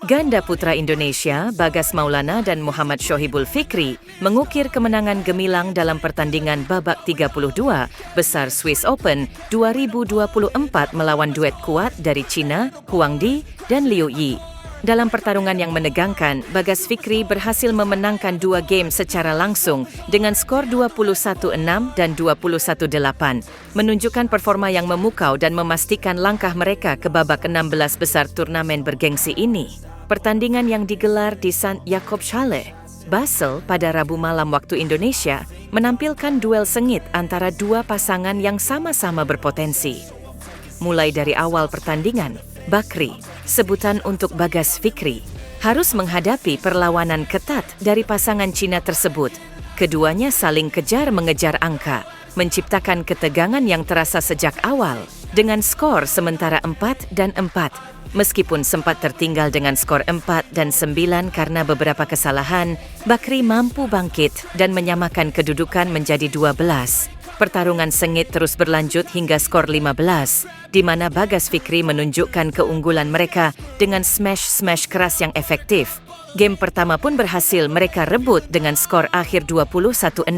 Ganda putra Indonesia, Bagas Maulana dan Muhammad Shohibul Fikri mengukir kemenangan gemilang dalam pertandingan babak 32 besar Swiss Open 2024 melawan duet kuat dari China, Huang Di dan Liu Yi. Dalam pertarungan yang menegangkan, Bagas Fikri berhasil memenangkan 2 game secara langsung dengan skor 21-6 dan 21-8, menunjukkan performa yang memukau dan memastikan langkah mereka ke babak 16 besar turnamen bergengsi ini. Pertandingan yang digelar di St. Jakobshalle, Basel pada Rabu malam waktu Indonesia menampilkan duel sengit antara dua pasangan yang sama-sama berpotensi. Mulai dari awal pertandingan, Bakri, sebutan untuk Bagas Fikri, harus menghadapi perlawanan ketat dari pasangan Cina tersebut. Keduanya saling kejar mengejar angka, menciptakan ketegangan yang terasa sejak awal dengan skor sementara 4 dan 4. Meskipun sempat tertinggal dengan skor 4 dan 9 karena beberapa kesalahan, Bakri mampu bangkit dan menyamakan kedudukan menjadi 12. Pertarungan sengit terus berlanjut hingga skor 15, di mana Bagas Fikri menunjukkan keunggulan mereka dengan smash keras yang efektif. Game pertama pun berhasil mereka rebut dengan skor akhir 21-6.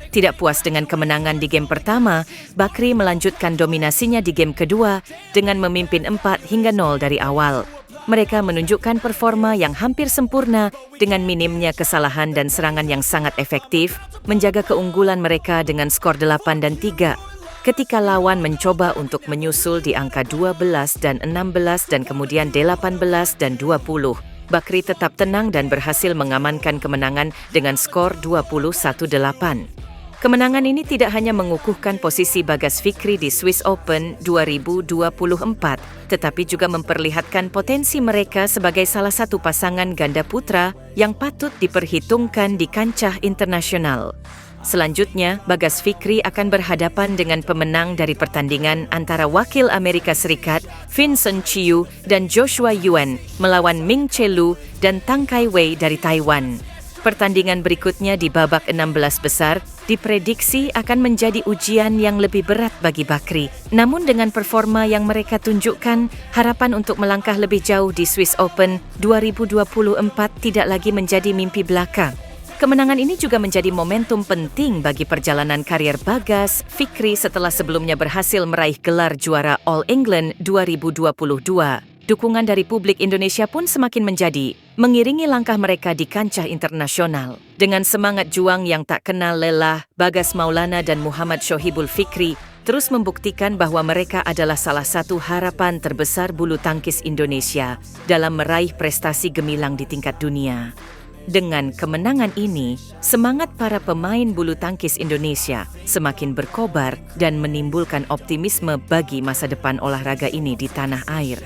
Tidak puas dengan kemenangan di game pertama, Bakri melanjutkan dominasinya di game kedua dengan memimpin 4 hingga 0 dari awal. Mereka menunjukkan performa yang hampir sempurna dengan minimnya kesalahan dan serangan yang sangat efektif, menjaga keunggulan mereka dengan skor 8 dan 3. Ketika lawan mencoba untuk menyusul di angka 12 dan 16 dan kemudian 18 dan 20, Bakri tetap tenang dan berhasil mengamankan kemenangan dengan skor 21-8. Kemenangan ini tidak hanya mengukuhkan posisi Bagas Fikri di Swiss Open 2024, tetapi juga memperlihatkan potensi mereka sebagai salah satu pasangan ganda putra yang patut diperhitungkan di kancah internasional. Selanjutnya, Bagas Fikri akan berhadapan dengan pemenang dari pertandingan antara wakil Amerika Serikat Vincent Chiu dan Joshua Yuan melawan Ming Che Lu dan Tang Kai Wei dari Taiwan. Pertandingan berikutnya di babak 16 besar diprediksi akan menjadi ujian yang lebih berat bagi Bakri. Namun dengan performa yang mereka tunjukkan, harapan untuk melangkah lebih jauh di Swiss Open 2024 tidak lagi menjadi mimpi belaka. Kemenangan ini juga menjadi momentum penting bagi perjalanan karier Bagas Fikri setelah sebelumnya berhasil meraih gelar juara All England 2022. Dukungan dari publik Indonesia pun semakin menjadi, mengiringi langkah mereka di kancah internasional. Dengan semangat juang yang tak kenal lelah, Bagas Maulana dan Muhammad Shohibul Fikri terus membuktikan bahwa mereka adalah salah satu harapan terbesar bulu tangkis Indonesia dalam meraih prestasi gemilang di tingkat dunia. Dengan kemenangan ini, semangat para pemain bulu tangkis Indonesia semakin berkobar dan menimbulkan optimisme bagi masa depan olahraga ini di tanah air.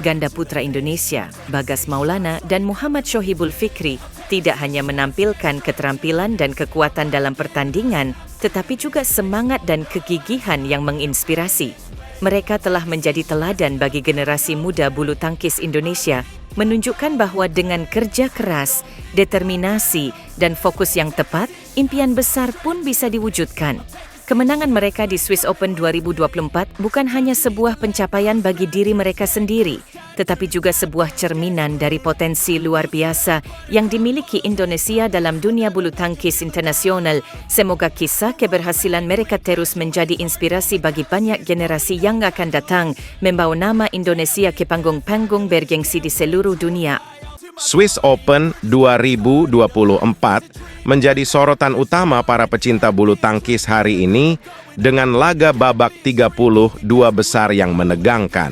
Ganda putra Indonesia, Bagas Maulana dan Muhammad Shohibul Fikri tidak hanya menampilkan keterampilan dan kekuatan dalam pertandingan, tetapi juga semangat dan kegigihan yang menginspirasi. Mereka telah menjadi teladan bagi generasi muda bulu tangkis Indonesia, menunjukkan bahwa dengan kerja keras, determinasi, dan fokus yang tepat, impian besar pun bisa diwujudkan. Kemenangan mereka di Swiss Open 2024 bukan hanya sebuah pencapaian bagi diri mereka sendiri, tetapi juga sebuah cerminan dari potensi luar biasa yang dimiliki Indonesia dalam dunia bulu tangkis internasional. Semoga kisah keberhasilan mereka terus menjadi inspirasi bagi banyak generasi yang akan datang, membawa nama Indonesia ke panggung-panggung bergengsi di seluruh dunia. Swiss Open 2024 menjadi sorotan utama para pecinta bulu tangkis hari ini dengan laga babak 32 besar yang menegangkan.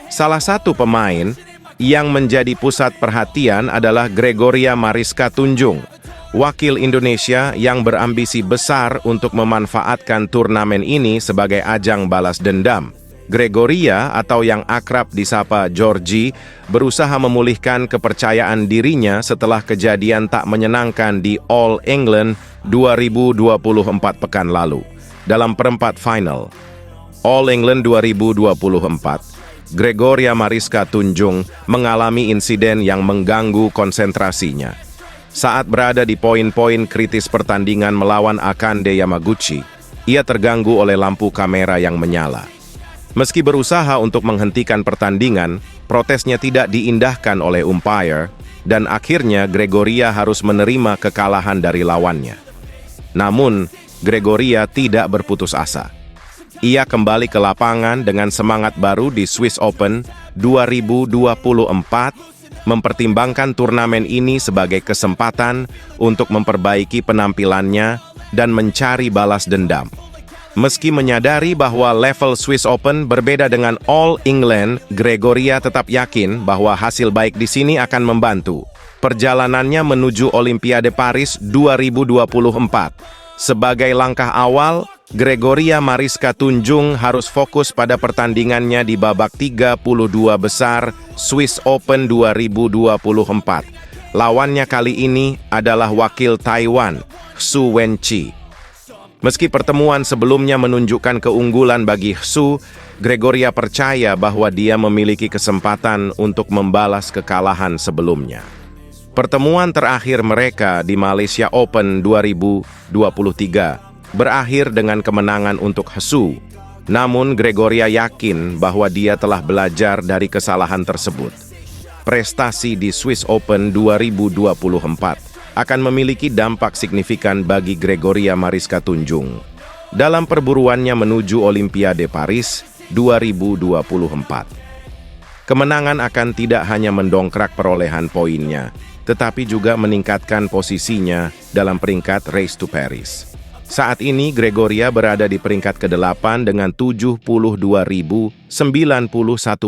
Salah satu pemain yang menjadi pusat perhatian adalah Gregoria Mariska Tunjung, wakil Indonesia yang berambisi besar untuk memanfaatkan turnamen ini sebagai ajang balas dendam. Gregoria, atau yang akrab disapa Georgie, berusaha memulihkan kepercayaan dirinya setelah kejadian tak menyenangkan di All England 2024 pekan lalu. Dalam perempat final All England 2024, Gregoria Mariska Tunjung mengalami insiden yang mengganggu konsentrasinya. Saat berada di poin-poin kritis pertandingan melawan Akande Yamaguchi, ia terganggu oleh lampu kamera yang menyala. Meski berusaha untuk menghentikan pertandingan, protesnya tidak diindahkan oleh umpire, dan akhirnya Gregoria harus menerima kekalahan dari lawannya. Namun, Gregoria tidak berputus asa. Ia kembali ke lapangan dengan semangat baru di Swiss Open 2024, mempertimbangkan turnamen ini sebagai kesempatan untuk memperbaiki penampilannya dan mencari balas dendam. Meski menyadari bahwa level Swiss Open berbeda dengan All England, Gregoria tetap yakin bahwa hasil baik di sini akan membantu perjalanannya menuju Olimpiade Paris 2024. Sebagai langkah awal, Gregoria Mariska Tunjung harus fokus pada pertandingannya di babak 32 besar Swiss Open 2024. Lawannya kali ini adalah wakil Taiwan, Xu Wenqi. Meski pertemuan sebelumnya menunjukkan keunggulan bagi Xu, Gregoria percaya bahwa dia memiliki kesempatan untuk membalas kekalahan sebelumnya. Pertemuan terakhir mereka di Malaysia Open 2023 berakhir dengan kemenangan untuk Xu. Namun Gregoria yakin bahwa dia telah belajar dari kesalahan tersebut. Prestasi di Swiss Open 2024 akan memiliki dampak signifikan bagi Gregoria Mariska Tunjung dalam perburuannya menuju Olimpiade Paris 2024. Kemenangan akan tidak hanya mendongkrak perolehan poinnya, tetapi juga meningkatkan posisinya dalam peringkat Race to Paris. Saat ini Gregoria berada di peringkat ke-8 dengan 72.091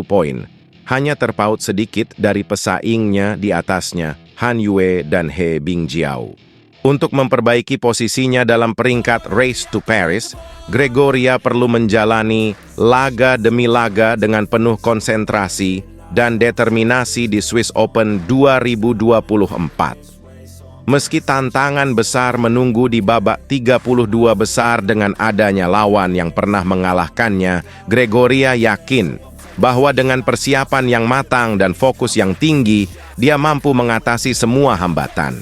poin, hanya terpaut sedikit dari pesaingnya di atasnya, Han Yue dan He Bingjiao. Untuk memperbaiki posisinya dalam peringkat Race to Paris, Gregoria perlu menjalani laga demi laga dengan penuh konsentrasi dan determinasi di Swiss Open 2024. Meski tantangan besar menunggu di babak 32 besar dengan adanya lawan yang pernah mengalahkannya, Gregoria yakin bahwa dengan persiapan yang matang dan fokus yang tinggi, dia mampu mengatasi semua hambatan.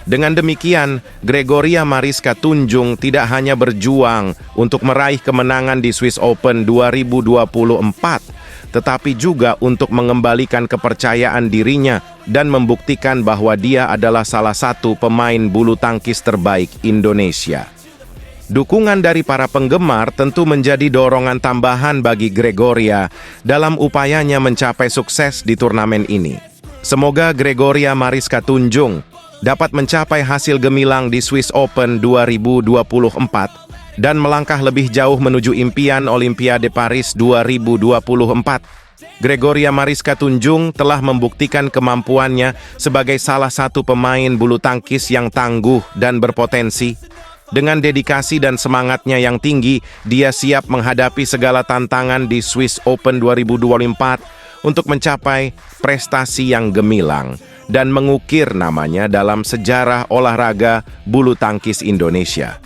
Dengan demikian, Gregoria Mariska Tunjung tidak hanya berjuang untuk meraih kemenangan di Swiss Open 2024, tetapi juga untuk mengembalikan kepercayaan dirinya dan membuktikan bahwa dia adalah salah satu pemain bulu tangkis terbaik Indonesia. Dukungan dari para penggemar tentu menjadi dorongan tambahan bagi Gregoria dalam upayanya mencapai sukses di turnamen ini. Semoga Gregoria Mariska Tunjung dapat mencapai hasil gemilang di Swiss Open 2024 dan melangkah lebih jauh menuju impian Olimpiade Paris 2024. Gregoria Mariska Tunjung telah membuktikan kemampuannya sebagai salah satu pemain bulu tangkis yang tangguh dan berpotensi. Dengan dedikasi dan semangatnya yang tinggi, dia siap menghadapi segala tantangan di Swiss Open 2024 untuk mencapai prestasi yang gemilang dan mengukir namanya dalam sejarah olahraga bulu tangkis Indonesia.